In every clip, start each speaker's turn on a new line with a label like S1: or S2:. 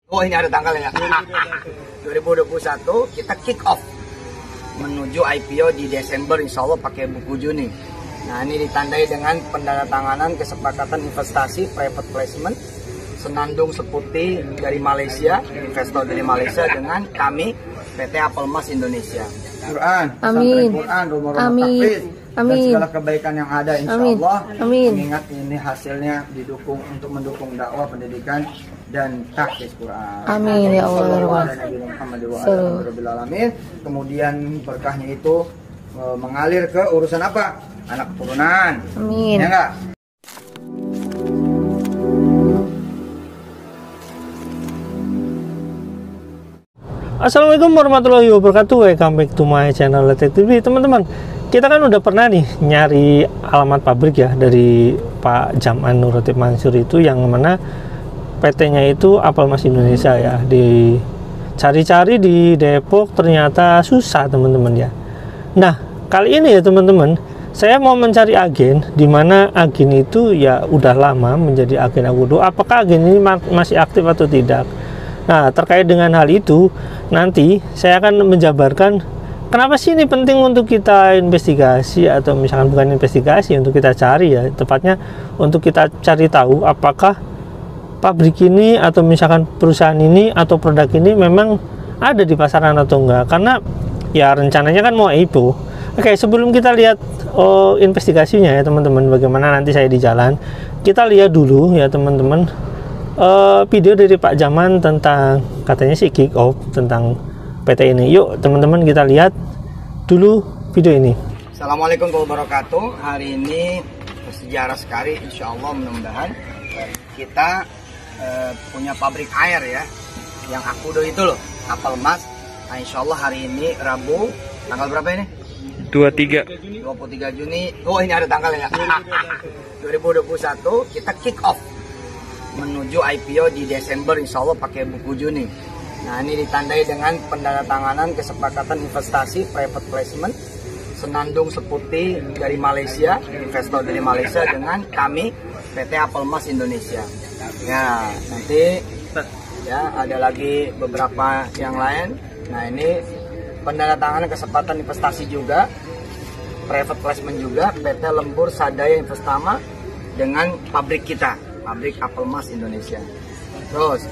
S1: Oh, ini ada tanggalnya. 2021 kita kick off menuju IPO di Desember, insya Allah pakai buku Juni. Nah, ini ditandai dengan pendandatanganan kesepakatan investasi private placement Senandung Seputi dari Malaysia, investor dari Malaysia, dengan kami PT Apple Mas Indonesia. Quran,
S2: amin.
S1: Quran,
S2: Amin.
S1: Dan segala kebaikan yang ada, insya Allah.
S2: Amin.
S1: Mengingat ini hasilnya didukung untuk mendukung dakwah, pendidikan, dan tahfiz Quran.
S2: Amin ya Allah.
S1: Kemudian berkahnya itu mengalir ke urusan apa? Anak keturunan.
S2: Amin.
S1: Ya enggak?
S3: Assalamualaikum warahmatullahi wabarakatuh. Welcome back to my channel Letek TV. Teman-teman, kita kan udah pernah nih nyari alamat pabrik ya dari Pak Jaman Nurotip Mansur itu, yang mana PT-nya itu Apple Mas Indonesia ya. Di cari-cari di Depok ternyata susah teman-teman ya. Nah, kali ini ya teman-teman, saya mau mencari agen, di mana agen itu ya udah lama menjadi agen Akudo. Apakah agen ini masih aktif atau tidak? Nah, terkait dengan hal itu, nanti saya akan menjabarkan kenapa sih ini penting untuk kita investigasi, atau misalkan bukan investigasi, untuk kita cari ya, tepatnya untuk kita cari tahu apakah pabrik ini atau misalkan perusahaan ini atau produk ini memang ada di pasaran atau enggak. Karena ya rencananya kan mau IPO. Oke, sebelum kita lihat investigasinya ya teman-teman, bagaimana nanti saya di jalan, kita lihat dulu ya teman-teman video dari Pak Jaman tentang katanya sih kick off tentang PT ini. Yuk teman-teman, kita lihat dulu video ini.
S1: Assalamualaikum warahmatullahi wabarakatuh. Hari ini bersejarah sekali, insya Allah. Mudah-mudahan kita punya pabrik air ya, yang Akudo itu loh, Apple Mas. Nah, insya Allah hari ini Rabu, tanggal berapa ini? 23 Juni. Oh, ini ada tanggalnya. 2021 kita kick off menuju IPO di Desember, insya Allah pakai buku Juni. Nah, ini ditandai dengan pendandatanganan kesepakatan investasi private placement Senandung Seputi dari Malaysia, investor dari Malaysia, dengan kami PT Apple Mas Indonesia. Ya, nanti ya ada lagi beberapa yang lain. Nah, ini pendandatanganan kesepakatan investasi juga, private placement juga, PT Lembur Sadaya Investama dengan pabrik kita, pabrik Apple Mas Indonesia. Terus,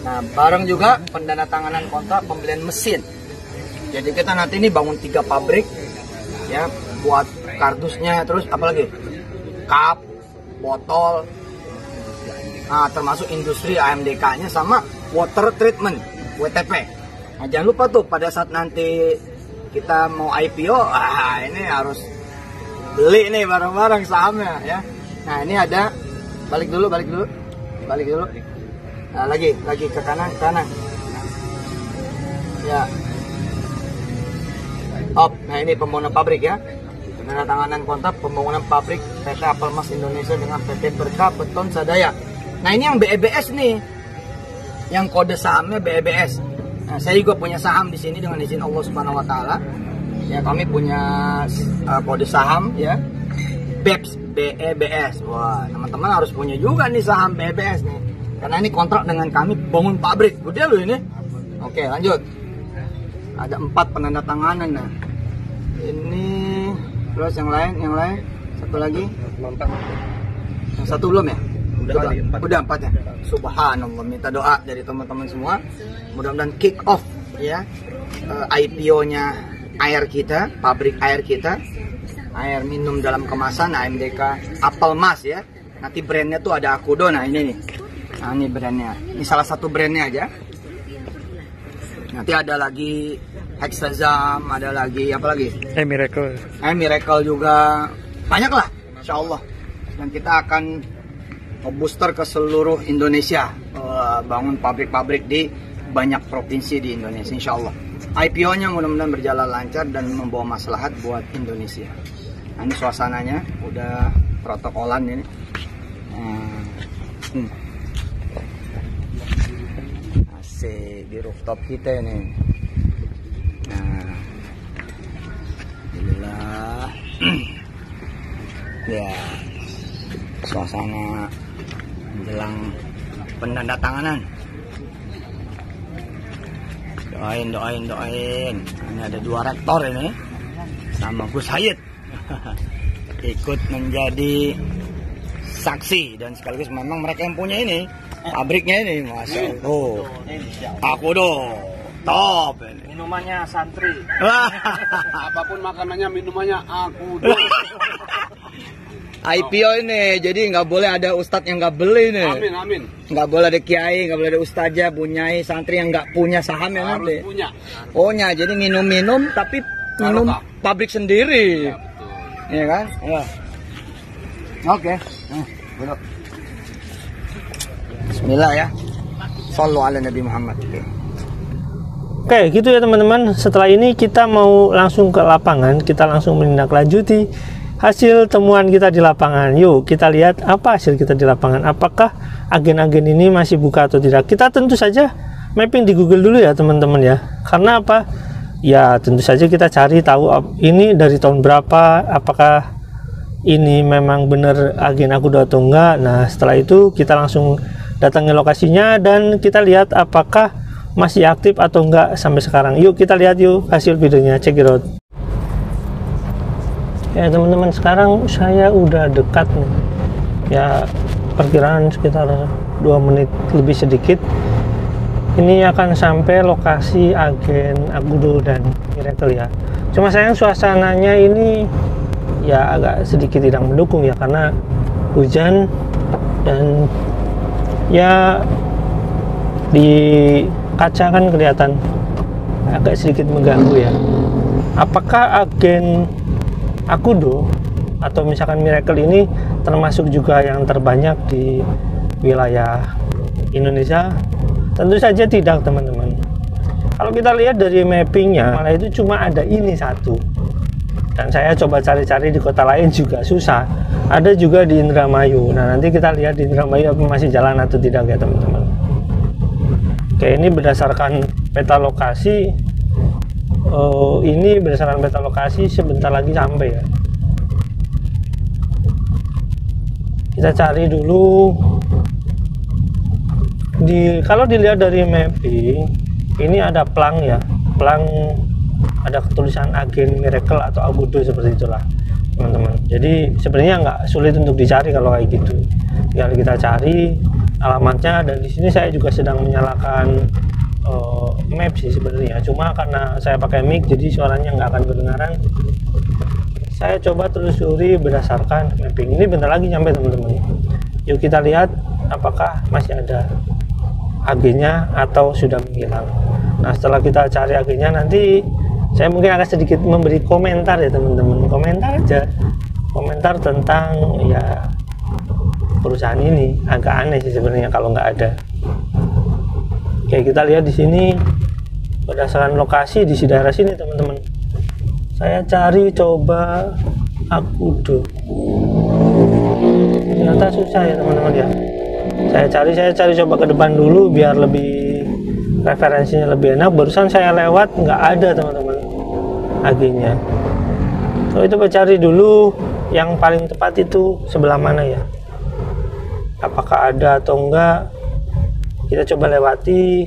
S1: nah bareng juga pendandatanganan kontrak pembelian mesin. Jadi kita nanti ini bangun 3 pabrik ya, buat kardusnya, terus apalagi cup, botol, nah termasuk industri AMDK-nya sama water treatment WTP. Nah jangan lupa tuh pada saat nanti kita mau IPO, ini harus beli nih barang-barang sahamnya ya. Nah ini ada, balik dulu. Nah, lagi ke kanan. Ya. Nah ini pembangunan pabrik ya. Penandatanganan kontrak pembangunan pabrik PT Apple Mas Indonesia dengan PT Berkah Beton Sadaya. Nah ini yang BEBS nih, yang kode sahamnya BEBS. Nah, saya juga punya saham di sini dengan izin Allah Subhanahu Wa Taala. Ya, kami punya kode saham ya, BEBS, BEBS. Wah, teman-teman harus punya juga nih saham BEBS nih, karena ini kontrak dengan kami bangun pabrik. Gede loh ini. Oke, lanjut. Ada 4 penandatanganan. Nah, ini terus yang lain, satu lagi. Yang satu belum ya? Udah 4 ya. Subhanallah, minta doa dari teman-teman semua. Mudah-mudahan kick off ya IPO-nya air kita, pabrik air kita, air minum dalam kemasan AMDK Apple Mas ya. Nanti brandnya tuh ada Akudo. Nah ini nih. Nah ini brandnya. Ini salah satu brandnya aja. Nanti ada lagi Hexazam, ada lagi apa lagi? Miracle juga. Banyak lah, insya Allah. Dan kita akan booster ke seluruh Indonesia, bangun pabrik-pabrik di banyak provinsi di Indonesia, insya Allah. IPO-nya mudah-mudahan berjalan lancar dan membawa maslahat buat Indonesia. Nah, ini suasananya, udah protokolan ini. Asik di rooftop kita ini. Nah, alhamdulillah. Ya, suasana menjelang penandatanganan. Doain. Ini ada 2 rektor ini sama Gus Hayat ikut menjadi saksi, dan sekaligus memang mereka yang punya ini pabriknya ini, Masya Allah. Aku top ini.
S3: Minumannya santri.
S2: Apapun makanannya, minumannya aku.
S1: IPO ini, jadi nggak boleh ada ustadz yang nggak beli nih.
S2: Amin.
S1: Nggak boleh ada kiai, nggak boleh ada ustazah, bunyai, santri yang nggak punya saham yang
S2: Harus
S1: nanti.
S2: punya.
S1: Ohnya, jadi minum tapi minum
S2: Barokah.
S1: pabrik sendiri.
S2: Ya, betul.
S1: Iya kan? Ya. Oke. Duduk. Bismillah ya. Sallu ala Nabi Muhammad.
S3: Oke, gitu ya teman-teman. Setelah ini kita mau langsung ke lapangan, kita langsung menindaklanjuti hasil temuan kita di lapangan. Yuk kita lihat apa hasil kita di lapangan. Apakah agen-agen ini masih buka atau tidak. Kita tentu saja mapping di Google dulu ya teman-teman ya. Karena apa? Ya tentu saja kita cari tahu ini dari tahun berapa, apakah ini memang benar agen Akudo atau enggak. Nah setelah itu kita langsung datangi lokasinya dan kita lihat apakah masih aktif atau enggak sampai sekarang. Yuk kita lihat yuk hasil videonya, check it out. Ya teman-teman, sekarang saya udah dekat nih ya, perkiraan sekitar 2 menit lebih sedikit ini akan sampai lokasi agen Akudo dan Miracle ya. Cuma sayang suasananya ini ya agak sedikit tidak mendukung ya, karena hujan dan ya di kaca kan kelihatan agak sedikit mengganggu ya. Apakah agen Akudo atau misalkan Miracle ini termasuk juga yang terbanyak di wilayah Indonesia? Tentu saja tidak teman-teman. Kalau kita lihat dari mappingnya, malah itu cuma ada ini satu, dan saya coba cari-cari di kota lain juga susah. Ada juga di Indramayu. Nah nanti kita lihat di Indramayu apa masih jalan atau tidak ya teman-teman. Oke, ini berdasarkan peta lokasi. Ini berdasarkan peta lokasi sebentar lagi sampai ya. Kita cari dulu kalau dilihat dari mapping ini ada plang ya, plang ada ketulisan agen Miracle atau Akudo seperti itulah teman-teman. Jadi sebenarnya nggak sulit untuk dicari kalau kayak gitu. Tinggal kita cari alamatnya, dan di sini saya juga sedang menyalakan map sih sebenarnya, cuma karena saya pakai mic jadi suaranya nggak akan kedengaran. Saya coba telusuri berdasarkan mapping. Ini bentar lagi sampai teman-teman. Yuk kita lihat apakah masih ada agennya atau sudah menghilang. Nah setelah kita cari agennya, nanti saya mungkin akan sedikit memberi komentar ya teman-teman. Komentar aja, komentar tentang ya perusahaan ini. Agak aneh sih sebenarnya kalau nggak ada. Oke, kita lihat di sini berdasarkan lokasi di daerah sini teman-teman. Saya cari coba Akudo. Ternyata susah ya teman-teman ya. Saya cari coba ke depan dulu biar lebih referensinya lebih enak. Barusan saya lewat nggak ada teman-teman agennya. So itu cari dulu yang paling tepat itu sebelah mana ya. Apakah ada atau enggak? Kita coba lewati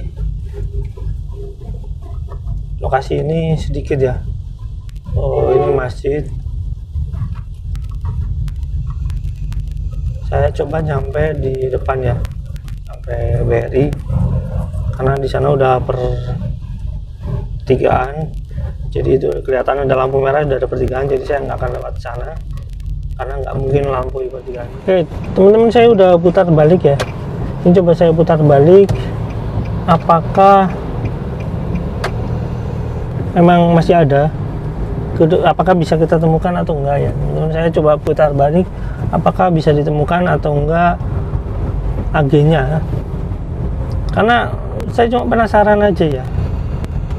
S3: lokasi ini sedikit ya. Oh ini masjid. Saya coba nyampe di depan ya, sampai BRI, karena di sana udah pertigaan. Jadi itu kelihatan ada lampu merah, udah ada pertigaan. Jadi saya nggak akan lewat sana karena nggak mungkin lampu di pertigaan. Oke teman-teman, saya udah putar balik ya. Ini coba saya putar balik, apakah memang masih ada, apakah bisa kita temukan atau enggak ya teman-teman. Saya coba putar balik, apakah bisa ditemukan atau enggak agennya, karena saya cuma penasaran aja ya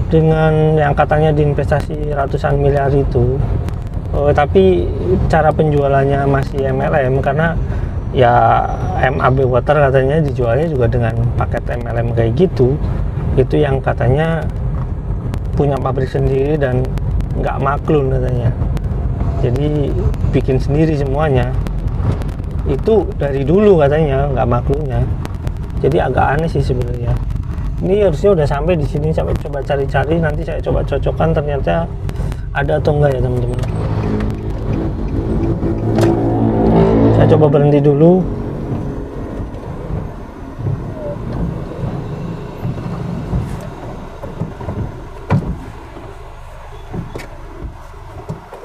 S3: dengan yang katanya diinvestasi ratusan miliar itu. Tapi cara penjualannya masih MLM, karena ya MAB Water katanya dijualnya juga dengan paket MLM kayak gitu. Itu yang katanya punya pabrik sendiri dan nggak maklun katanya, jadi bikin sendiri semuanya. Itu dari dulu katanya nggak maklunnya, jadi agak aneh sih sebenarnya. Ini harusnya udah sampai di sini. Saya coba cari-cari, nanti saya coba cocokkan ternyata ada atau enggak ya teman-teman. Saya coba berhenti dulu.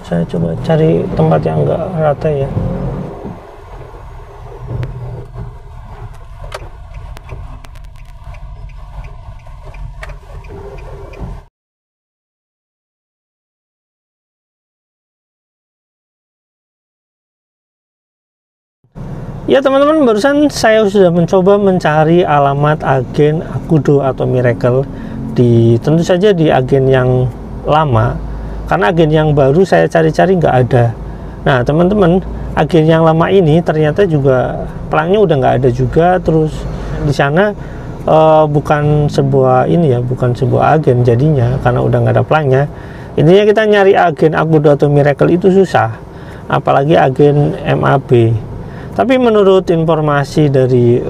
S3: Saya coba cari tempat yang enggak rata ya. Ya teman-teman, barusan saya sudah mencoba mencari alamat agen Akudo atau Miracle tentu saja di agen yang lama, karena agen yang baru saya cari-cari nggak ada. Nah teman-teman, agen yang lama ini ternyata juga pelangnya udah nggak ada juga. Terus di sana bukan sebuah agen jadinya, karena udah nggak ada pelangnya. Intinya kita nyari agen Akudo atau Miracle itu susah, apalagi agen MAB. Tapi menurut informasi dari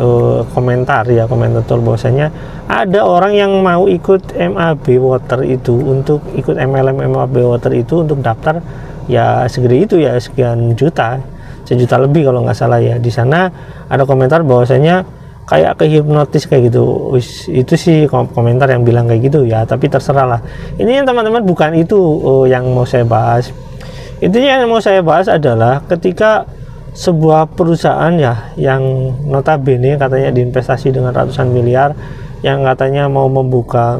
S3: komentator bahwasanya ada orang yang mau ikut MAB Water itu, untuk ikut MLM MAB Water itu untuk daftar ya segede itu ya, sekian juta, 1 juta lebih kalau nggak salah ya. Di sana ada komentar bahwasanya kayak kehipnotis kayak gitu. Itu sih komentar yang bilang kayak gitu ya, tapi terserah lah. Ini teman-teman, bukan itu yang mau saya bahas. Intinya yang mau saya bahas adalah ketika sebuah perusahaan ya yang notabene katanya diinvestasi dengan ratusan miliar, yang katanya mau membuka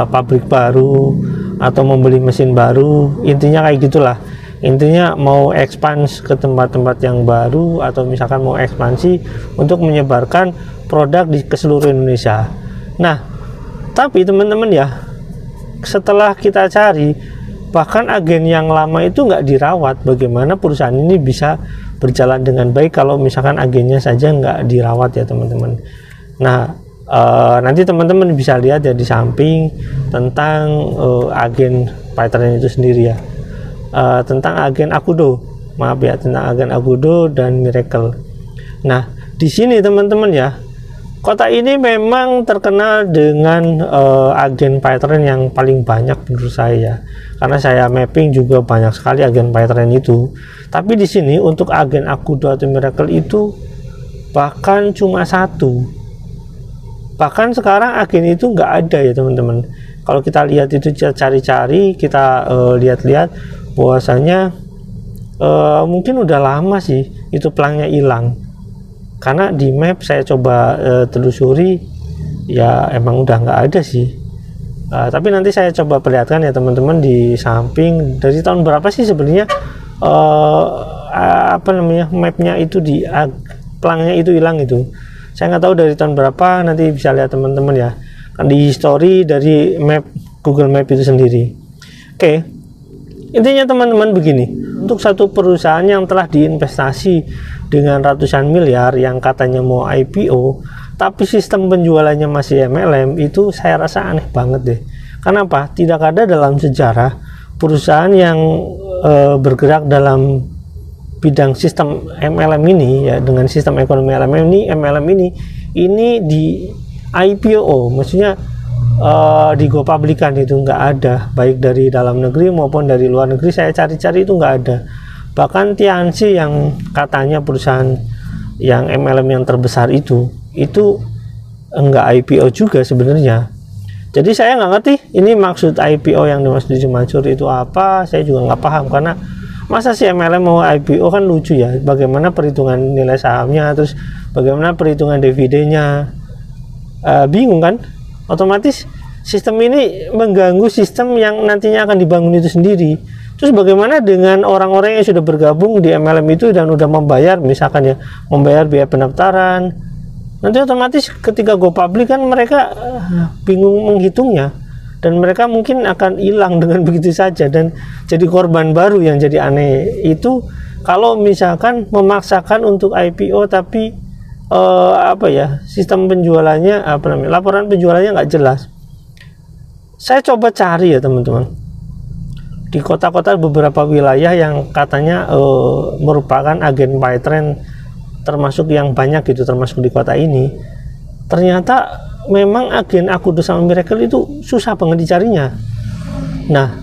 S3: pabrik baru atau membeli mesin baru, intinya kayak gitulah. Intinya mau ekspans ke tempat-tempat yang baru, atau misalkan mau ekspansi untuk menyebarkan produk ke seluruh Indonesia. Nah, tapi teman-teman ya, setelah kita cari, bahkan agen yang lama itu nggak dirawat. Bagaimana perusahaan ini bisa berjalan dengan baik kalau misalkan agennya saja nggak dirawat ya teman-teman. Nah, nanti teman-teman bisa lihat ya di samping tentang agen Paytren itu sendiri ya, tentang agen Akudo, maaf ya, tentang agen Akudo dan Miracle. Nah, di sini teman-teman ya, kota ini memang terkenal dengan agen Paytren yang paling banyak menurut saya, karena saya mapping juga banyak sekali agen Paytren itu. Tapi di sini untuk agen Akudo atau Miracle itu bahkan cuma 1. Bahkan sekarang agen itu nggak ada ya teman-teman. Kalau kita lihat itu, cari-cari, kita lihat-lihat bahwasanya mungkin udah lama sih itu pelangnya hilang. Karena di map saya coba telusuri ya emang udah nggak ada sih. Tapi nanti saya coba perlihatkan ya teman-teman di samping dari tahun berapa sih sebenarnya mapnya itu di pelangnya itu hilang itu. Saya nggak tahu dari tahun berapa, nanti bisa lihat teman-teman ya kan di history dari map Google Map itu sendiri. Oke, intinya teman-teman begini, untuk satu perusahaan yang telah diinvestasi dengan ratusan miliar yang katanya mau IPO, tapi sistem penjualannya masih MLM, itu saya rasa aneh banget deh. Kenapa? Tidak ada dalam sejarah perusahaan yang bergerak dalam bidang sistem MLM ini ya, dengan sistem ekonomi MLM ini di IPO, maksudnya di go publikan itu nggak ada, baik dari dalam negeri maupun dari luar negeri. Saya cari-cari itu nggak ada. Bahkan Tianxi yang katanya perusahaan yang MLM yang terbesar itu enggak IPO juga sebenarnya. Jadi saya nggak ngerti ini maksud IPO yang dimaksud Mansur itu apa. Saya juga nggak paham, karena masa sih MLM mau IPO, kan lucu ya, bagaimana perhitungan nilai sahamnya, terus bagaimana perhitungan dividennya, bingung kan. Otomatis sistem ini mengganggu sistem yang nantinya akan dibangun itu sendiri. Terus bagaimana dengan orang-orang yang sudah bergabung di MLM itu dan udah membayar, misalkan ya membayar biaya pendaftaran, nanti otomatis ketika go public kan mereka bingung menghitungnya, dan mereka mungkin akan hilang dengan begitu saja dan jadi korban baru. Yang jadi aneh itu kalau misalkan memaksakan untuk IPO tapi sistem penjualannya laporan penjualannya nggak jelas. Saya coba cari ya teman-teman di kota-kota beberapa wilayah yang katanya merupakan agen Paytren termasuk yang banyak gitu, termasuk di kota ini. Ternyata memang agen Akudo sama Miracle itu susah banget dicarinya. Nah,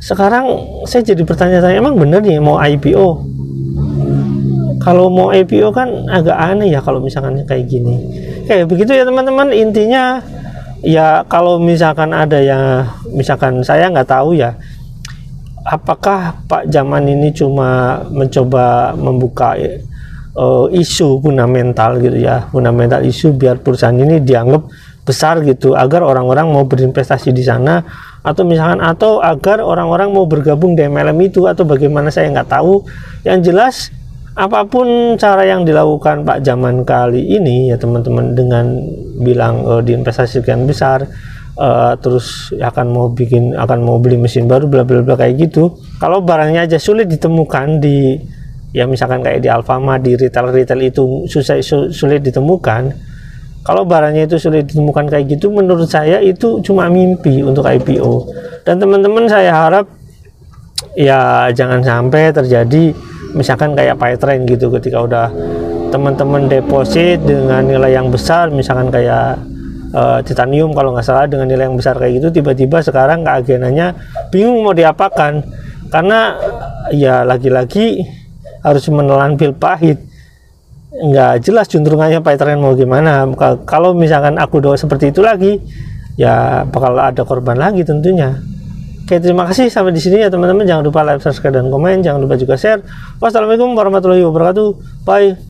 S3: sekarang saya jadi bertanya-tanya, emang bener nih mau IPO? Kalau mau IPO kan agak aneh ya kalau misalkan kayak gini. Kayak begitu ya teman-teman, intinya ya kalau misalkan ada yang, misalkan saya nggak tahu ya, apakah Pak Jaman ini cuma mencoba membuka isu fundamental gitu ya, fundamental isu biar perusahaan ini dianggap besar gitu, agar orang-orang mau berinvestasi di sana, atau misalkan atau agar orang-orang mau bergabung di MLM itu, atau bagaimana saya nggak tahu. Yang jelas apapun cara yang dilakukan Pak Jaman kali ini ya teman-teman, dengan bilang diinvestasikan besar, terus akan mau beli mesin baru bla bla bla kayak gitu. Kalau barangnya aja sulit ditemukan di, ya misalkan kayak di Alfamart, di retail itu sulit ditemukan. Kalau barangnya itu sulit ditemukan kayak gitu, menurut saya itu cuma mimpi untuk IPO. Dan teman-teman, saya harap ya jangan sampai terjadi misalkan kayak Paytrain gitu, ketika udah teman-teman deposit dengan nilai yang besar, misalkan kayak titanium kalau nggak salah dengan nilai yang besar kayak gitu, tiba-tiba sekarang keagenannya bingung mau diapakan, karena ya lagi-lagi harus menelan pil pahit. Nggak jelas juntrungannya Paytrain mau gimana. Kalau misalkan Akudo seperti itu lagi, ya bakal ada korban lagi tentunya. Oke, terima kasih sampai di sini ya teman-teman. Jangan lupa like, subscribe, dan komen. Jangan lupa juga share. Wassalamualaikum warahmatullahi wabarakatuh. Bye.